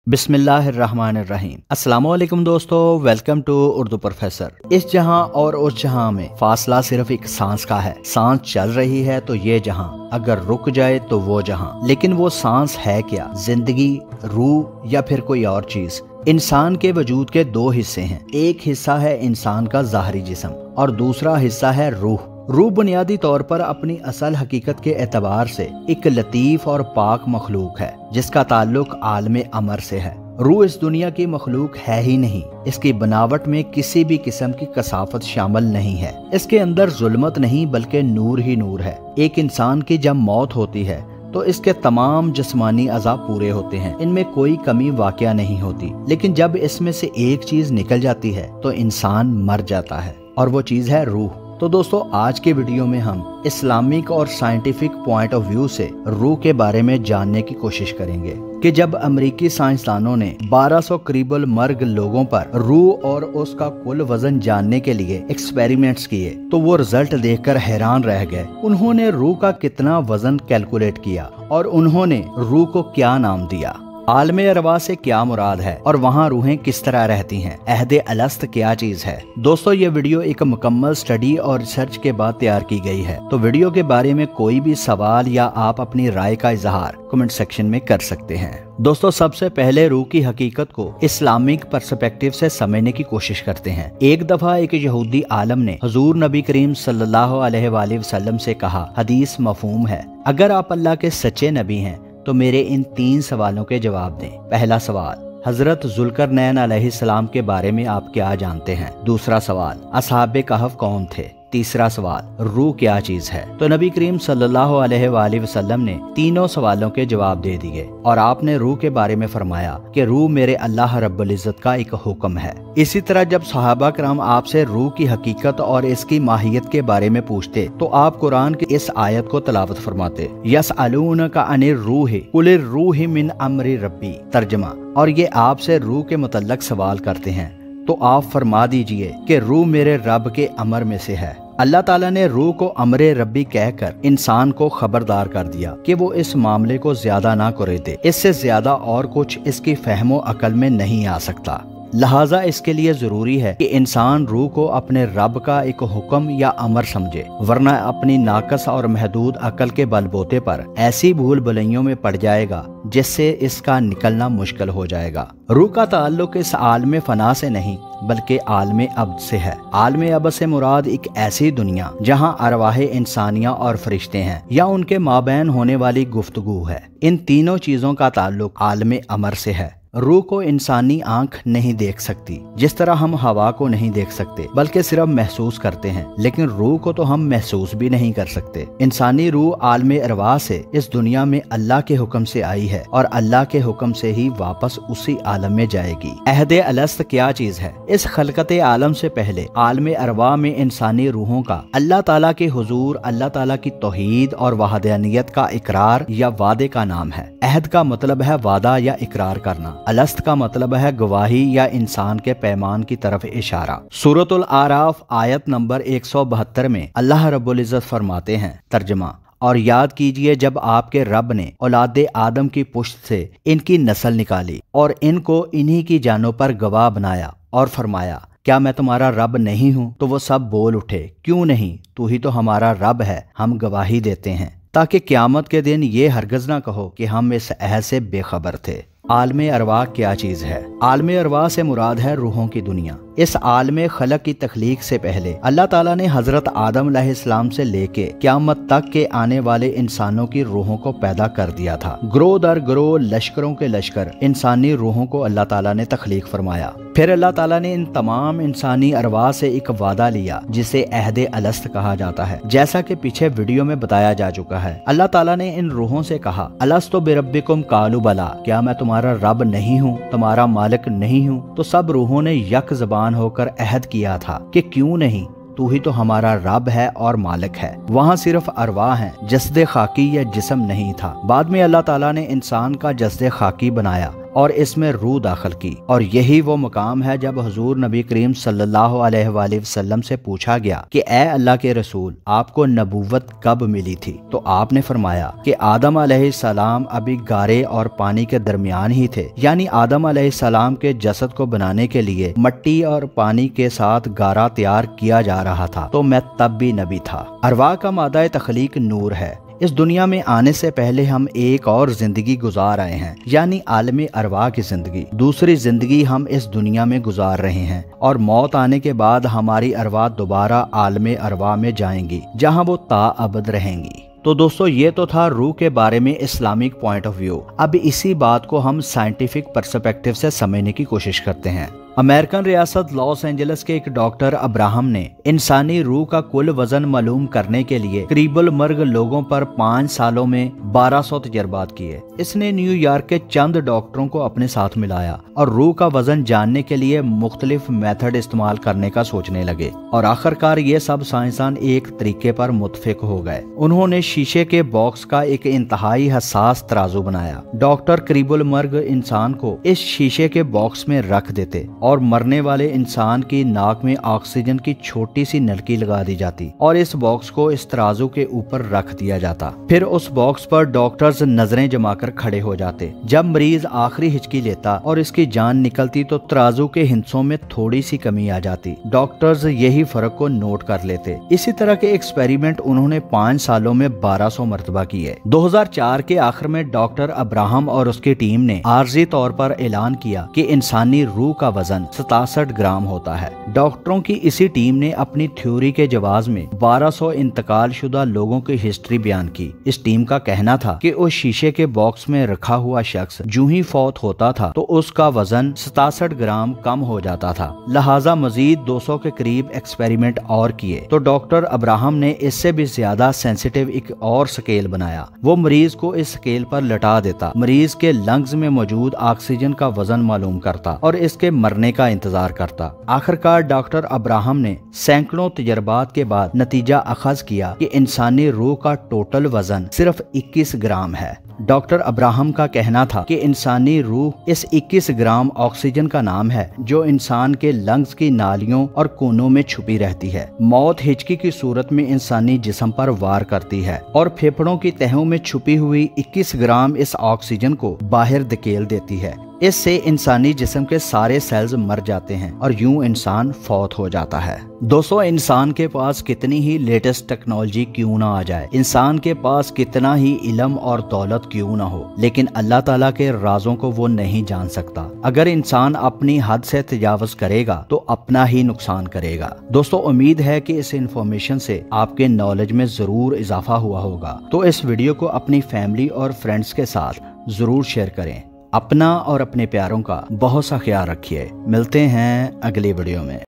बिस्मिल्लाहिर्रहमानिर्रहीम। अस्सलाम वालेकुम दोस्तों, वेलकम टू उर्दू प्रोफेसर। इस जहां और उस जहां में फासला सिर्फ एक सांस का है। सांस चल रही है तो ये जहां, अगर रुक जाए तो वो जहां। लेकिन वो सांस है क्या? जिंदगी, रूह या फिर कोई और चीज? इंसान के वजूद के दो हिस्से हैं। एक हिस्सा है इंसान का ज़ाहरी जिस्म और दूसरा हिस्सा है रूह। रूह बुनियादी तौर पर अपनी असल हकीकत के एतबार से एक लतीफ़ और पाक मखलूक है जिसका ताल्लुक आलमे अमर से है। रूह इस दुनिया की मखलूक है ही नहीं। इसकी बनावट में किसी भी किस्म की कसाफत शामिल नहीं है। इसके अंदर जुल्मत नहीं बल्कि नूर ही नूर है। एक इंसान की जब मौत होती है तो इसके तमाम जिस्मानी अज़ाब पूरे होते हैं, इनमें कोई कमी वाक़या नहीं होती। लेकिन जब इसमें से एक चीज़ निकल जाती है तो इंसान मर जाता है और वो चीज़ है रूह। तो दोस्तों, आज के वीडियो में हम इस्लामिक और साइंटिफिक पॉइंट ऑफ व्यू से रूह के बारे में जानने की कोशिश करेंगे कि जब अमेरिकी साइंसदानों ने 1200 करीबल मर्ग लोगों पर रूह और उसका कुल वजन जानने के लिए एक्सपेरिमेंट्स किए तो वो रिजल्ट देखकर हैरान रह गए। उन्होंने रूह का कितना वजन कैलकुलेट किया और उन्होंने रूह को क्या नाम दिया। आलमे अरवा से क्या मुराद है और वहाँ रूहें किस तरह रहती हैं। अहदे अलस्त क्या चीज है। दोस्तों, ये वीडियो एक मुकम्मल स्टडी और रिसर्च के बाद तैयार की गई है। तो वीडियो के बारे में कोई भी सवाल या आप अपनी राय का इजहार कमेंट सेक्शन में कर सकते हैं। दोस्तों, सबसे पहले रूह की हकीकत को इस्लामिक पर्सपेक्टिव से समझने की कोशिश करते हैं। एक दफा एक यहूदी आलम ने हुजूर नबी करीम सल्लल्लाहु अलैहि वसल्लम से कहा, हदीस मफहूम है, अगर आप अल्लाह के सच्चे नबी हैं तो मेरे इन 3 सवालों के जवाब दें। पहला सवाल, हजरत जुल्करनैन अलैहिस्सलाम के बारे में आप क्या जानते हैं? दूसरा सवाल, असहाबे कहफ कौन थे? तीसरा सवाल, रूह क्या चीज है? तो नबी करीम सल्लल्लाहु अलैहि वसल्लम ने तीनों सवालों के जवाब दे दिए और आपने रूह के बारे में फरमाया कि रूह मेरे अल्लाह रब्बुल इज्जत का एक हुक्म है। इसी तरह जब सहाबा कराम आपसे रूह की हकीकत और इसकी माहियत के बारे में पूछते तो आप कुरान की इस आयत को तलावत फरमाते, यसअलूनका अनिर रूह कुलिर रूह मिन अम्रि रब्बी। तर्जमा, और ये आपसे रूह के मुतल्लक सवाल करते हैं तो आप फरमा दीजिए कि रूह मेरे रब के अमर में से है। अल्लाह ताला ने रूह को अमरे रब्बी कहकर इंसान को खबरदार कर दिया कि वो इस मामले को ज्यादा ना करे दे। इससे ज्यादा और कुछ इसकी फहमो अकल में नहीं आ सकता। लिहाजा इसके लिए जरूरी है कि इंसान रूह को अपने रब का एक हुक्म या अमर समझे, वरना अपनी नाकस और महदूद अकल के बलबूते पर ऐसी भूल भुलैयों में पड़ जाएगा जिससे इसका निकलना मुश्किल हो जाएगा। रूह का ताल्लुक इस आलमे फना से नहीं बल्कि आलमे अब्द से है। आलमे अब्द से मुराद एक ऐसी दुनिया जहाँ अरवाहे इंसानिया और फरिश्ते हैं या उनके माबैन होने वाली गुफ्तगू है। इन तीनों चीजों का ताल्लुक आलमे अमर से है। रूह को इंसानी आंख नहीं देख सकती, जिस तरह हम हवा को नहीं देख सकते बल्कि सिर्फ महसूस करते हैं, लेकिन रूह को तो हम महसूस भी नहीं कर सकते। इंसानी रूह आलमे अरवाह से इस दुनिया में अल्लाह के हुक्म से आई है और अल्लाह के हुक्म से ही वापस उसी आलम में जाएगी। अहदे अलस्त क्या चीज है? इस खलकते आलम से पहले आलमे अरवाह में इंसानी रूहों का अल्लाह ताला के हुजूर, अल्लाह ताला की तौहीद और वहदानियत का इकरार या वादे का नाम है। अहद का मतलब है वादा या इकरार करना। अलस्त का मतलब है गवाही या इंसान के पैमान की तरफ इशारा। सूरतुल आराफ आयत नंबर 172 में अल्लाह रब्बुल इज्जत फरमाते हैं, तर्जमा, और याद कीजिए जब आपके रब ने औलादे आदम की पुश्त से इनकी नस्ल निकाली और इनको इन्हीं की जानों पर गवाह बनाया और फरमाया, क्या मैं तुम्हारा रब नहीं हूँ? तो वो सब बोल उठे, क्यों नहीं, तू ही तो हमारा रब है, हम गवाही देते हैं, ताकि क्यामत के दिन ये हरगिज़ ना कहो कि हम इस अहद से बेखबर थे। आलमे अरवाह क्या चीज है? आलमे अरवाह से मुराद है रूहों की दुनिया। इस आलमे खलक की तख्लीक से पहले अल्लाह ताला ने हजरत आदम अलैहिस्सलाम से लेके क्यामत तक के आने वाले इंसानों की रूहों को पैदा कर दिया था। ग्रोह दर ग्रोह, लश्करों के लश्कर इंसानी रूहों को अल्लाह ताला ने तख्लीक फरमाया। फिर अल्लाह ताला ने इन तमाम इंसानी अरवाह से एक वादा लिया जिसे अहदे अलस्त कहा जाता है। जैसा कि पीछे वीडियो में बताया जा चुका है, अल्लाह ताला ने इन रूहों से कहा, अलस्तो बिरब्बिकुम कालू बला, क्या मैं तुम्हारा रब नहीं हूँ, तुम्हारा मालिक नहीं हूँ? तो सब रूहों ने यक ज़बान होकर अहद किया था कि क्यों नहीं, तू ही तो हमारा रब है और मालिक है। वहाँ सिर्फ अरवाह हैं, जस्दे खाकी या जिस्म नहीं था। बाद में अल्लाह ताला ने इंसान का जस्दे खाकी बनाया اور اس میں روح داخل کی، اور یہی وہ مقام ہے جب حضور نبی کریم صلی اللہ علیہ وآلہ وسلم سے پوچھا گیا کہ اے اللہ کے رسول، آپ کو نبوت کب ملی تھی؟ تو آپ نے فرمایا کہ آدم علیہ السلام ابھی گارے اور پانی کے درمیان ہی تھے، یعنی آدم علیہ السلام کے جسد کو بنانے کے لیے مٹی اور پانی کے ساتھ گارا تیار کیا جا رہا تھا، تو میں تب بھی نبی تھا۔ ارواح کا مادہ تخلیق نور ہے۔ اس دنیا میں آنے سے پہلے ہم ایک اور زندگی گزار آئے ہیں، یعنی عالم ارواح کی زندگی۔ دوسری زندگی ہم اس دنیا میں گزار رہے ہیں، اور موت آنے کے بعد ہماری ارواح دوبارہ عالم ارواح میں جائیں گی، جہاں وہ تا ابد رہیں گی۔ تو دوستو، یہ تو تھا روح کے بارے میں اسلامک پوائنٹ آف ویو۔ اب اسی بات کو ہم سائنٹیفک پرسپیکٹیو سے سمجھنے کی کوشش کرتے ہیں۔ امریکن ریاست لاس اینجلس کے ایک ڈاکٹر ابراہم نے انسانی روح کا کل وزن معلوم کرنے کے لیے قریب المرگ لوگوں پر 5 سالوں میں 1200 تجربات کیے۔ اس نے نیو یارک کے چند ڈاکٹروں کو اپنے ساتھ ملایا اور روح کا وزن جاننے کے لیے مختلف میتھڈ استعمال کرنے کا سوچنے لگے، اور آخرکار یہ سب سائنسدان ایک طریقے پر متفق ہو گئے۔ انہوں نے شیشے کے باکس کا ایک انتہائی حساس ترازو بنایا۔ ڈاکٹر قریب المرگ انسان کو اس شیشے کے باکس میں رکھ دیتے، اور مرنے والے انسان کی ناک میں آکسیجن کی چھوٹی سی نلکی لگا دی جاتی، اور اس باکس کو اس ترازو کے اوپر رکھ دیا جاتا۔ پھر اس باکس پر ڈاکٹرز نظریں جما کر کھڑے ہو جاتے۔ جب مریض آخری ہچکی لیتا اور اس کی جان نکلتی تو ترازو کے ہندسوں میں تھوڑی سی کمی آ جاتی۔ ڈاکٹرز یہی فرق کو نوٹ کر لیتے۔ اسی طرح کے ایکسپیریمنٹ انہوں نے 5 سالوں میں 1200 مرتبہ کیے۔ 2004 کے آخر میں ڈاکٹر ابراہم اور اس کی ٹیم نے عارضی طور پر اعلان کیا کہ انسانی روح کا وزن 67 گرام ہوتا ہے۔ ڈاکٹروں کی اسی ٹیم نے اپنی تھیوری کے جواز میں 1200 انتقال شدہ لوگوں کی ہسٹری بیان کی۔ اس ٹیم کا کہنا تھا کہ اس شیشے کے باکس میں رکھا ہوا شخص جو ہی فوت ہوتا تھا تو اس کا وزن 67 گرام کم ہو جاتا تھا، لہٰذا مزید 200 کے قریب ایکسپیریمنٹ اور کیے تو ڈاکٹر ابراہم نے اس سے بھی زیادہ سینسیٹیو ایک اور سکیل بنایا۔ وہ مریض کو اس سکیل پر لٹا دیتا، مریض کے لنگز میں موجود آکسیجن کا وزن معلوم کرتا اور اس کے مرنے کا انتظار کرتا۔ آخرکار ڈاکٹر ابراہم نے سینکڑوں تجربات کے بعد نتیجہ اخذ کیا کہ انسانی روح کا ٹوٹل وزن صرف 21 گرام ہے۔ ڈاکٹر ابراہم کا کہنا تھا کہ انسانی روح اس 21 گرام آکسیجن کا نام ہے جو انسان کے لنگز کی نالیوں اور کونوں میں چھپی رہتی ہے۔ موت ہچکی کی صورت میں انسانی جسم پر وار کرتی ہے اور پھیپھڑوں کی تہوں میں چھپی ہوئی 21 گرام اس آکسیجن کو باہر دھکیل دیتی ہے۔ اس سے انسانی جسم کے سارے سیلز مر جاتے ہیں اور یوں انسان فوت ہو جاتا ہے۔ دوستو، انسان کے پاس کتنی ہی لیٹسٹ ٹیکنالوجی کیوں نہ آ جائے، انسان کے پاس کتنا ہی علم اور دولت کیوں نہ ہو، لیکن اللہ تعالیٰ کے رازوں کو وہ نہیں جان سکتا۔ اگر انسان اپنی حد سے تجاوز کرے گا تو اپنا ہی نقصان کرے گا۔ دوستو، امید ہے کہ اس انفارمیشن سے آپ کے نالج میں ضرور اضافہ ہوا ہوگا، تو اس ویڈیو کو اپنی فیملی اور فرینڈز کے ساتھ ضرور شیئر کریں۔ اپنا اور اپنے پیاروں کا بہت سا خیال رکھیے۔ ملتے ہیں اگلی ویڈیو میں۔